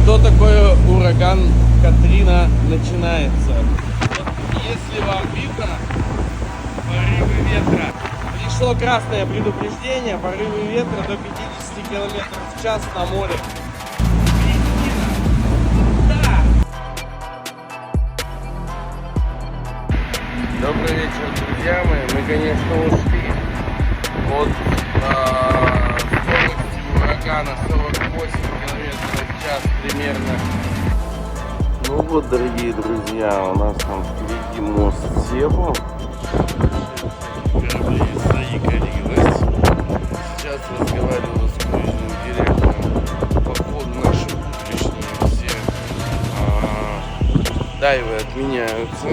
что такое ураган Катрина начинается. Вот если вам видно порывы ветра, пришло красное предупреждение, порывы ветра до 50 км в час на море. Добрый вечер, друзья мои. Мы, конечно, ушли от скорости урагана 48 км в час примерно. Ну вот, дорогие друзья, у нас там впереди мост Себу. Корабли заикарились. Сейчас разговариваю с круизным директором. Походу наши утренние все дайвы отменяются.